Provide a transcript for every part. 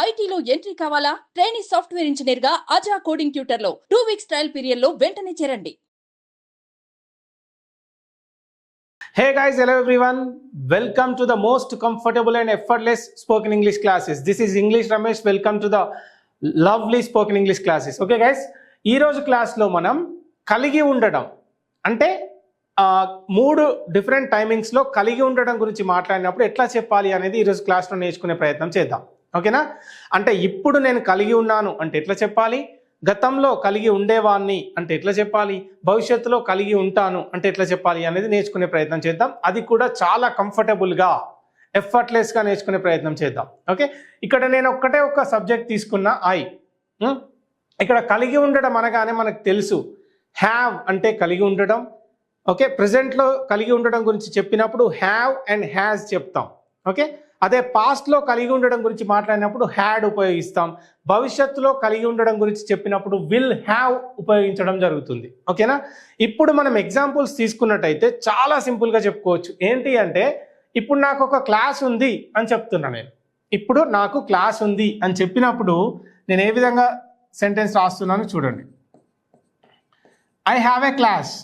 ఐటీలో ఎంట్రీ కావాలా? Trainee software engineer గా అజా కోడింగ్ ట్యూటర్ లో 2 వీక్స్ ట్రయల్ పీరియడ్ లో వెంటనే చేరండి. Hey guys, hello everyone. Welcome to the most comfortable and effortless spoken English classes. This is English Ramesh. Welcome to the lovely spoken English classes. Okay guys, ఈ రోజు class లో మనం కలిగి ఉండడం అంటే మూడు డిఫరెంట్ టైమింగ్స్ లో కలిగి ఉండడం గురించి మాట్లాడినప్పుడు ఎట్లా చెప్పాలి అనేది ఈ రోజు క్లాస్ లో నేర్చుకునే ప్రయత్నం చేద్దాం. ఓకేనా? అంటే ఇప్పుడు నేను కలిగి ఉన్నాను అంటే ఎట్లా చెప్పాలి, గతంలో కలిగి ఉండేవాన్ని అంటే ఎట్లా చెప్పాలి, భవిష్యత్తులో కలిగి ఉంటాను అంటే ఎట్లా చెప్పాలి అనేది నేర్చుకునే ప్రయత్నం చేద్దాం. అది కూడా చాలా కంఫర్టబుల్గా ఎఫర్ట్లెస్గా నేర్చుకునే ప్రయత్నం చేద్దాం. ఓకే, ఇక్కడ నేను ఒక సబ్జెక్ట్ తీసుకున్నా ఐ. ఇక్కడ కలిగి ఉండడం అనగానే మనకు తెలుసు హ్యావ్ అంటే కలిగి ఉండడం. ఓకే, ప్రెజెంట్లో కలిగి ఉండడం గురించి చెప్పినప్పుడు హ్యావ్ అండ్ హ్యాజ్ చెప్తాం. ఓకే, అదే పాస్ట్లో కలిగి ఉండడం గురించి మాట్లాడినప్పుడు హ్యాడ్ ఉపయోగిస్తాం. భవిష్యత్తులో కలిగి ఉండడం గురించి చెప్పినప్పుడు విల్ హ్యావ్ ఉపయోగించడం జరుగుతుంది. ఓకేనా? ఇప్పుడు మనం ఎగ్జాంపుల్స్ తీసుకున్నట్టయితే చాలా సింపుల్గా చెప్పుకోవచ్చు. ఏంటి అంటే, ఇప్పుడు నాకు ఒక క్లాస్ ఉంది అని చెప్తున్నా నేను. ఇప్పుడు నాకు క్లాస్ ఉంది అని చెప్పినప్పుడు నేను ఏ విధంగా సెంటెన్స్ రాస్తున్నాను చూడండి. ఐ హ్యావ్ ఏ క్లాస్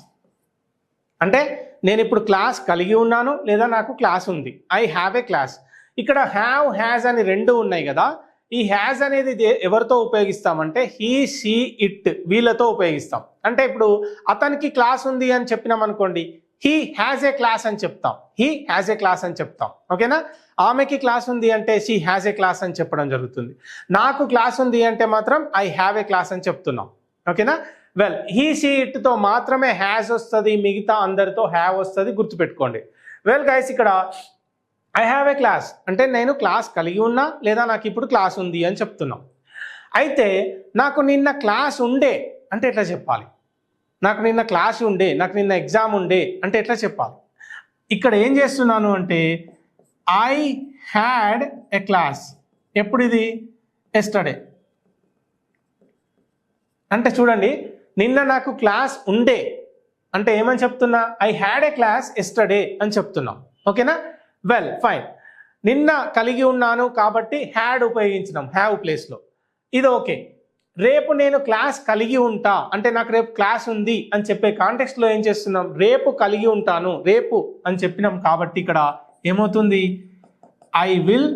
అంటే నేను ఇప్పుడు క్లాస్ కలిగి ఉన్నాను లేదా నాకు క్లాస్ ఉంది. I have a class. ఇక్కడ హ్యావ్ హ్యాజ్ అని రెండు ఉన్నాయి కదా. ఈ హ్యాజ్ అనేది ఎవరితో ఉపయోగిస్తామంటే హీ షీ ఇట్ వీళ్ళతో ఉపయోగిస్తాం. అంటే ఇప్పుడు అతనికి క్లాస్ ఉంది అని చెప్పినాం అనుకోండి, హీ హ్యాజ్ ఏ క్లాస్ అని చెప్తాం. హీ హ్యాజ్ ఏ క్లాస్ అని చెప్తాం. ఓకేనా? ఆమెకి క్లాస్ ఉంది అంటే షీ హ్యాజ్ ఏ క్లాస్ అని చెప్పడం జరుగుతుంది. నాకు క్లాస్ ఉంది అంటే మాత్రం ఐ హ్యావ్ ఏ క్లాస్ అని చెప్తున్నాం. ఓకేనా? వెల్, హీ షీ ఇట్తో మాత్రమే హ్యాజ్ వస్తుంది, మిగతా అందరితో హ్యావ్ వస్తుంది, గుర్తుపెట్టుకోండి. వెల్ గైస్, ఇక్కడ ఐ హ్యావ్ ఏ క్లాస్ అంటే నేను క్లాస్ కలిగి ఉన్నా లేదా నాకు ఇప్పుడు క్లాస్ ఉంది అని చెప్తున్నాం. అయితే నాకు నిన్న క్లాస్ ఉండే అంటే ఎట్లా చెప్పాలి, నాకు నిన్న క్లాస్ ఉండే, నాకు నిన్న ఎగ్జామ్ ఉండే అంటే ఎట్లా చెప్పాలి. ఇక్కడ ఏం చేస్తున్నాను అంటే ఐ హ్యాడ్ ఏ క్లాస్. ఎప్పుడు ఇది? ఎస్టర్డే. అంటే చూడండి, నిన్న నాకు క్లాస్ ఉండే అంటే ఏమని చెప్తున్నా, I had A class yesterday అని చెప్తున్నాం. ఓకేనా? వెల్ ఫైన్, నిన్న కలిగి ఉన్నాను కాబట్టి హ్యాడ్ ఉపయోగించినాం హ్యావ్ ప్లేస్లో, ఇది ఓకే. రేపు నేను క్లాస్ కలిగి ఉంటా అంటే నాకు రేపు క్లాస్ ఉంది అని చెప్పే కాంటెక్స్ట్లో ఏం చేస్తున్నాం, రేపు కలిగి ఉంటాను రేపు అని చెప్పినాం కాబట్టి ఇక్కడ ఏమవుతుంది, I will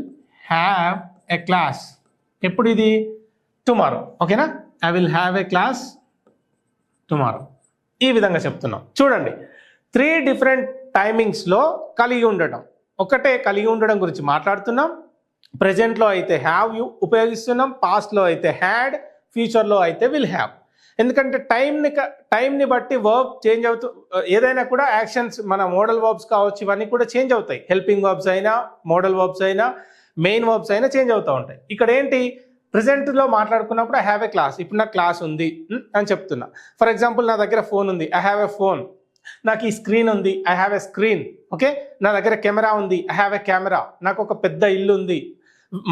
have a class. ఎప్పుడు ఇది? టుమారో. ఓకేనా? I will have a class tomorrow. ఈ విధంగా చెప్తున్నాం. చూడండి, 3 డిఫరెంట్ టైమింగ్స్లో కలిగి ఉండటం. ఒకటే కలిగి ఉండడం గురించి మాట్లాడుతున్నాం. ప్రజెంట్లో అయితే హ్యావ్ యూ ఉపయోగిస్తున్నాం, పాస్ట్లో అయితే హ్యాడ్, ఫ్యూచర్లో అయితే విల్ హ్యావ్. ఎందుకంటే టైంని బట్టి వర్బ్ చేంజ్ అవుతూ, ఏదైనా కూడా యాక్షన్స్ మన మోడల్ వర్బ్స్ కావచ్చు, ఇవన్నీ కూడా చేంజ్ అవుతాయి. హెల్పింగ్ వర్బ్స్ అయినా, మోడల్ వర్బ్స్ అయినా, మెయిన్ వర్బ్స్ అయినా చేంజ్ అవుతూ ఉంటాయి. ఇక్కడ ఏంటి, ప్రెజెంట్లో మాట్లాడుకున్నప్పుడు ఐ హ్యావ్ ఏ క్లాస్, ఇప్పుడు నాకు క్లాస్ ఉంది అని చెప్తున్నా. ఫర్ ఎగ్జాంపుల్, నా దగ్గర ఫోన్ ఉంది, ఐ హ్యావ్ ఎ ఫోన్. నాకు ఈ స్క్రీన్ ఉంది, I have a screen. Okay, నా దగ్గర కెమెరా ఉంది, ఐ హ్యావ్ ఎ కెమెరా. నాకు ఒక పెద్ద ఇల్లు ఉంది,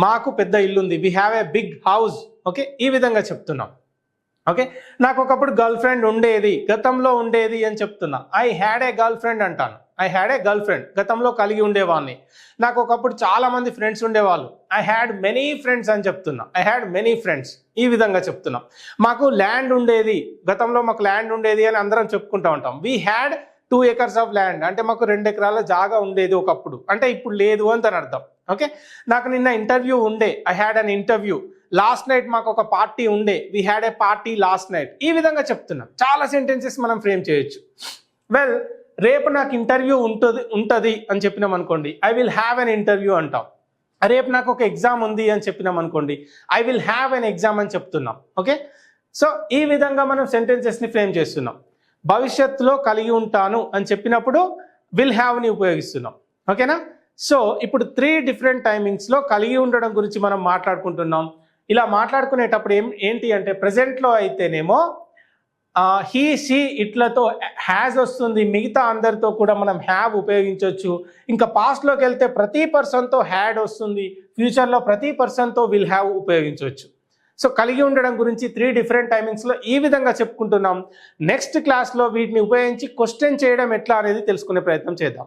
మాకు పెద్ద ఇల్లు ఉంది, we have a big house. Okay, ఈ విధంగా చెప్తున్నాం. ఓకే, నాకు ఒకప్పుడు గర్ల్ ఫ్రెండ్ ఉండేది, గతంలో ఉండేది అని చెప్తున్నా. I had a girlfriend అంటాను. I had a girlfriend, గతంలో కలిగి ఉండేవాడిని. నాకు ఒకప్పుడు చాలా మంది ఫ్రెండ్స్ ఉండేవాళ్ళు, ఐ హ్యాడ్ మెనీ ఫ్రెండ్స్ అని చెప్తున్నా. ఐ హ్యాడ్ మెనీ ఫ్రెండ్స్, ఈ విధంగా చెప్తున్నాం. మాకు ల్యాండ్ ఉండేది, గతంలో మాకు ల్యాండ్ ఉండేది అని అందరం చెప్పుకుంటూ ఉంటాం. We had 2 acres of land అంటే మాకు 2 ఎకరాల జాగా ఉండేది ఒకప్పుడు, అంటే ఇప్పుడు లేదు అని తన అర్థం. ఓకే, నాకు నిన్న ఇంటర్వ్యూ ఉండే, I had an interview. Last night మాకు ఒక పార్టీ ఉండే, we had a party last night. ఈ విధంగా చెప్తున్నాం. చాలా సెంటెన్సెస్ మనం ఫ్రేమ్ చేయొచ్చు. వెల్, రేపు నాకు ఇంటర్వ్యూ ఉంటుంది అని చెప్పినాం అనుకోండి, I will have an interview అంటాం. రేపు నాకు ఒక ఎగ్జామ్ ఉంది అని చెప్పినాం అనుకోండి, I will have an exam అని చెప్తున్నాం. ఓకే, సో ఈ విధంగా మనం సెంటెన్సెస్ని ఫ్రేమ్ చేస్తున్నాం. భవిష్యత్తులో కలిగి ఉంటాను అని చెప్పినప్పుడు విల్ హ్యావ్ని ఉపయోగిస్తున్నాం. ఓకేనా? సో ఇప్పుడు 3 డిఫరెంట్ టైమింగ్స్లో కలిగి ఉండడం గురించి మనం మాట్లాడుకుంటున్నాం. ఇలా మాట్లాడుకునేటప్పుడు ఏంటి అంటే, ప్రెజెంట్లో అయితేనేమో హీ షీ ఇట్లతో హ్యాజ్ వస్తుంది, మిగతా అందరితో కూడా మనం హ్యావ్ ఉపయోగించవచ్చు. ఇంకా పాస్ట్లోకి వెళ్తే ప్రతి పర్సన్తో హ్యాడ్ వస్తుంది, ఫ్యూచర్లో ప్రతి పర్సన్తో విల్ హ్యావ్ ఉపయోగించవచ్చు. సో కలిగి ఉండడం గురించి 3 డిఫరెంట్ టైమింగ్స్లో ఈ విధంగా చెప్పుకుంటున్నాం. నెక్స్ట్ క్లాస్లో వీటిని ఉపయోగించి క్వశ్చన్ చేయడం ఎట్లా అనేది తెలుసుకునే ప్రయత్నం చేద్దాం.